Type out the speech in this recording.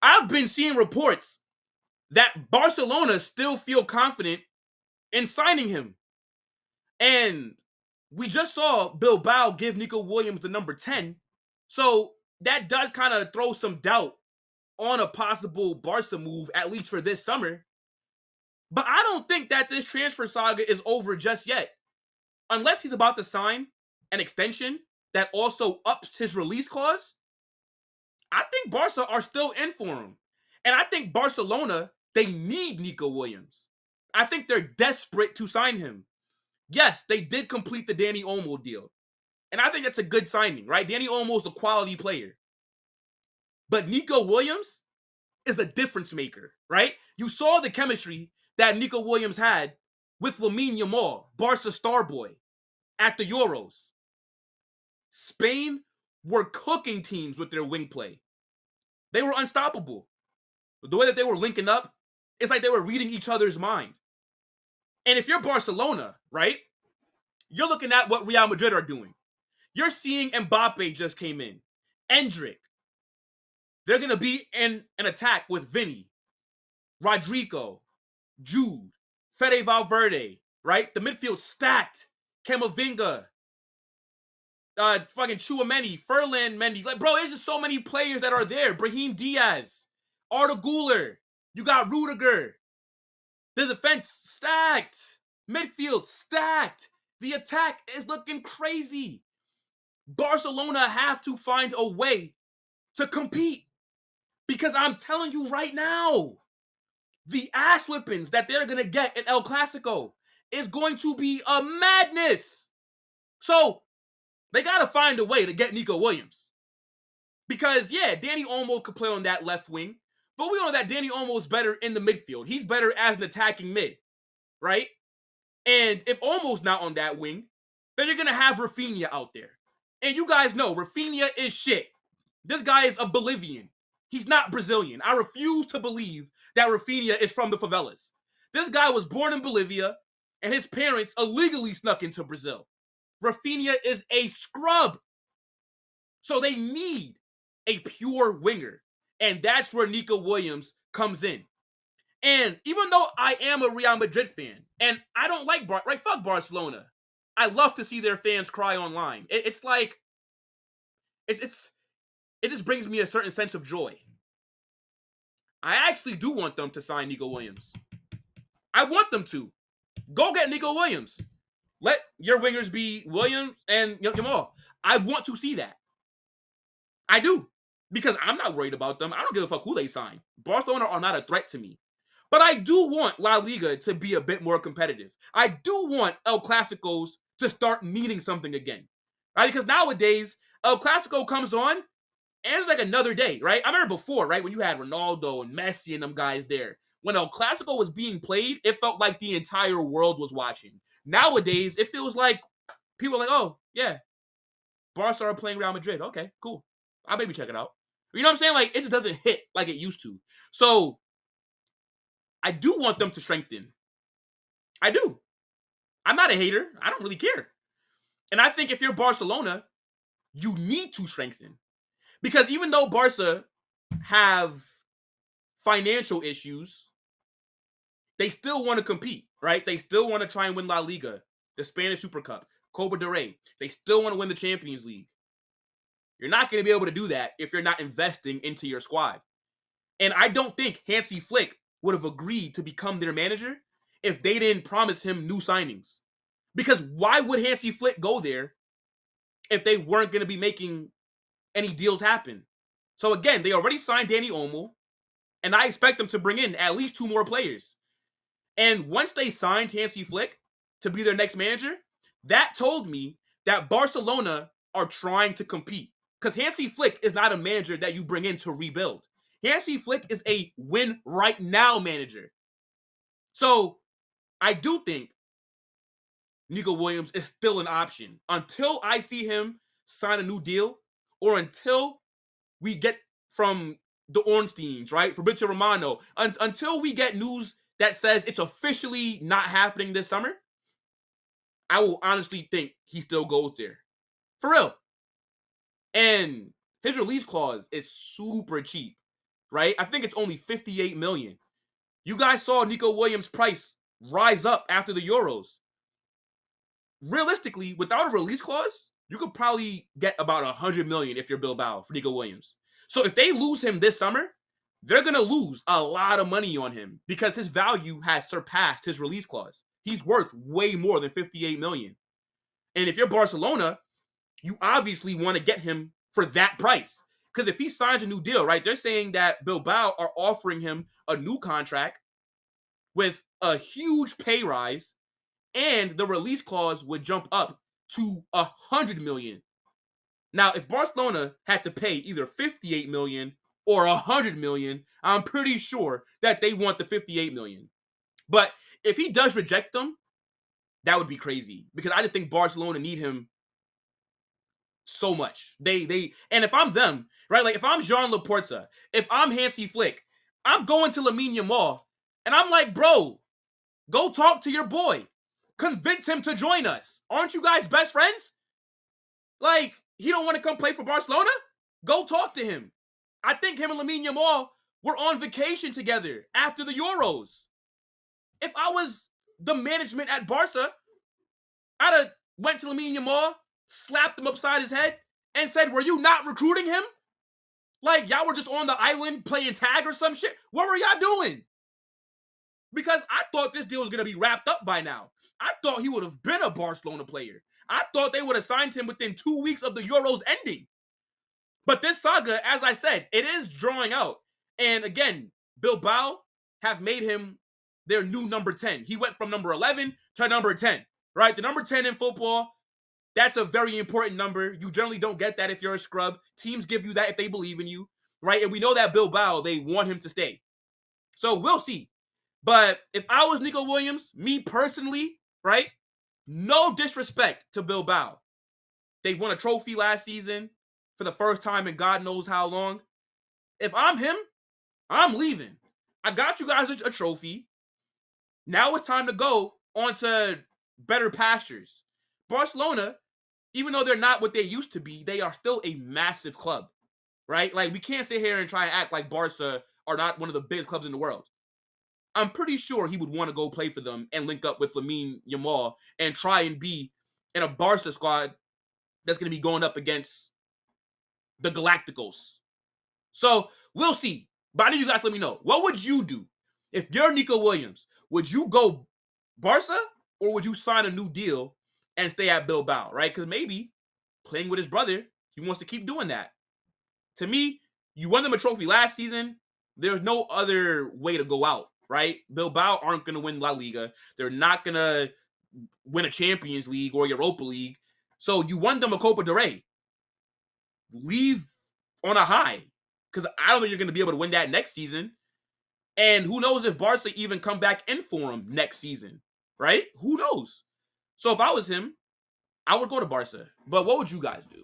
I've been seeing reports that Barcelona still feel confident in signing him. And we just saw Bilbao give Nico Williams the number 10. So that does kind of throw some doubt on a possible Barca move, at least for this summer. But I don't think that this transfer saga is over just yet. Unless he's about to sign an extension that also ups his release clause, I think Barca are still in for him. And I think Barcelona, they need Nico Williams. I think they're desperate to sign him. Yes, they did complete the Dani Olmo deal. And I think that's a good signing, right? Dani Olmo is a quality player. But Nico Williams is a difference maker, right? You saw the chemistry that Nico Williams had with Lamine Yamal, Barca star boy, at the Euros. Spain were cooking teams with their wing play. They were unstoppable. The way that they were linking up, it's like they were reading each other's mind. And if you're Barcelona, right, you're looking at what Real Madrid are doing. You're seeing Mbappe just came in. Endrick. They're going to be in an attack with Vinny, Rodrigo, Jude, Fede Valverde, right? The midfield stacked. Camavinga, fucking Chouameni, Ferland Mendy. Like, bro, there's just so many players that are there. Brahim Diaz, Arda Güler. You got Rudiger. The defense stacked. Midfield stacked. The attack is looking crazy. Barcelona have to find a way to compete. Because I'm telling you right now, the ass whippings that they're going to get in El Clasico is going to be a madness. So, they got to find a way to get Nico Williams. Because, yeah, Dani Olmo could play on that left wing. But we know that Dani Olmo is better in the midfield. He's better as an attacking mid, right? And if Olmo's not on that wing, then you're going to have Rafinha out there. And you guys know, Rafinha is shit. This guy is a Bolivian. He's not Brazilian. I refuse to believe that Rafinha is from the favelas. This guy was born in Bolivia, and his parents illegally snuck into Brazil. Rafinha is a scrub. So they need a pure winger. And that's where Nico Williams comes in. And even though I am a Real Madrid fan, and I don't like fuck Barcelona. I love to see their fans cry online. It's like, it just brings me a certain sense of joy. I actually do want them to sign Nico Williams. I want them to. Go get Nico Williams. Let your wingers be Williams and Yamal. I want to see that. I do. Because I'm not worried about them. I don't give a fuck who they sign. Barcelona are not a threat to me. But I do want La Liga to be a bit more competitive. I do want El Clasicos to start meaning something again. Right? Because nowadays, El Clasico comes on, and it's like another day, right? I remember before, right, when you had Ronaldo and Messi and them guys there. When El Clasico was being played, it felt like the entire world was watching. Nowadays, it feels like people are like, oh, yeah, Barca are playing Real Madrid. Okay, cool. I'll maybe check it out. You know what I'm saying? Like, it just doesn't hit like it used to. So, I do want them to strengthen. I do. I'm not a hater. I don't really care. And I think if you're Barcelona, you need to strengthen. Because even though Barca have financial issues, they still want to compete, right? They still want to try and win La Liga, the Spanish Super Cup, Copa del Rey. They still want to win the Champions League. You're not going to be able to do that if you're not investing into your squad. And I don't think Hansi Flick would have agreed to become their manager if they didn't promise him new signings. Because why would Hansi Flick go there if they weren't going to be making any deals happen? So again, they already signed Dani Olmo, and I expect them to bring in at least 2 more players. And once they signed Hansi Flick to be their next manager, that told me that Barcelona are trying to compete. Because Hansi Flick is not a manager that you bring in to rebuild. Hansi Flick is a win right now manager. So I do think Nico Williams is still an option until I see him sign a new deal or until we get from the Ornsteins, right? Fabrizio Romano, until we get news that says it's officially not happening this summer, I will honestly think he still goes there. For real. And his release clause is super cheap, right? I think it's only 58 million. You guys saw Nico Williams' price rise up after the Euros. Realistically, without a release clause, you could probably get about 100 million if you're Bilbao for Nico Williams. So if they lose him this summer, they're going to lose a lot of money on him because his value has surpassed his release clause. He's worth way more than 58 million. And if you're Barcelona, you obviously want to get him for that price. Because if he signs a new deal, right, they're saying that Bilbao are offering him a new contract with a huge pay rise, and the release clause would jump up to 100 million. Now, if Barcelona had to pay either 58 million or 100 million, I'm pretty sure that they want the 58 million. But if he does reject them, that would be crazy because I just think Barcelona need him so much. And if I'm them, right? Like if I'm Jean Laporta, if I'm Hansi Flick, I'm going to Lamine Yamal and I'm like, bro, go talk to your boy. Convince him to join us. Aren't you guys best friends? Like, he don't want to come play for Barcelona? Go talk to him. I think him and Lamine Yamal were on vacation together after the Euros. If I was the management at Barca, I'd have went to Lamine Yamal, slapped him upside his head, and said, were you not recruiting him? Like, y'all were just on the island playing tag or some shit? What were y'all doing? Because I thought this deal was going to be wrapped up by now. I thought he would have been a Barcelona player. I thought they would have signed him within 2 weeks of the Euros ending. But this saga, as I said, it is drawing out. And again, Bilbao have made him their new number 10. He went from number 11 to number 10, right? The number 10 in football, that's a very important number. You generally don't get that if you're a scrub. Teams give you that if they believe in you, right? And we know that Bilbao, they want him to stay. So we'll see. But if I was Nico Williams, me personally, right? No disrespect to Bilbao. They won a trophy last season for the first time in God knows how long. If I'm him, I'm leaving. I got you guys a trophy. Now it's time to go on to better pastures. Barcelona, even though they're not what they used to be, they are still a massive club, right? Like, we can't sit here and try and act like Barca are not one of the biggest clubs in the world. I'm pretty sure he would want to go play for them and link up with Lamine Yamal and try and be in a Barca squad that's going to be going up against the Galacticos. So we'll see. But I need you guys to let me know. What would you do if you're Nico Williams? Would you go Barca or would you sign a new deal and stay at Bilbao, right? Because maybe playing with his brother, he wants to keep doing that. To me, you won them a trophy last season. There's no other way to go out, right? Bilbao aren't going to win La Liga. They're not going to win a Champions League or Europa League. So you won them a Copa del Rey. Leave on a high because I don't think you're going to be able to win that next season. And who knows if Barca even come back in for him next season, right? Who knows? So if I was him, I would go to Barca. But what would you guys do?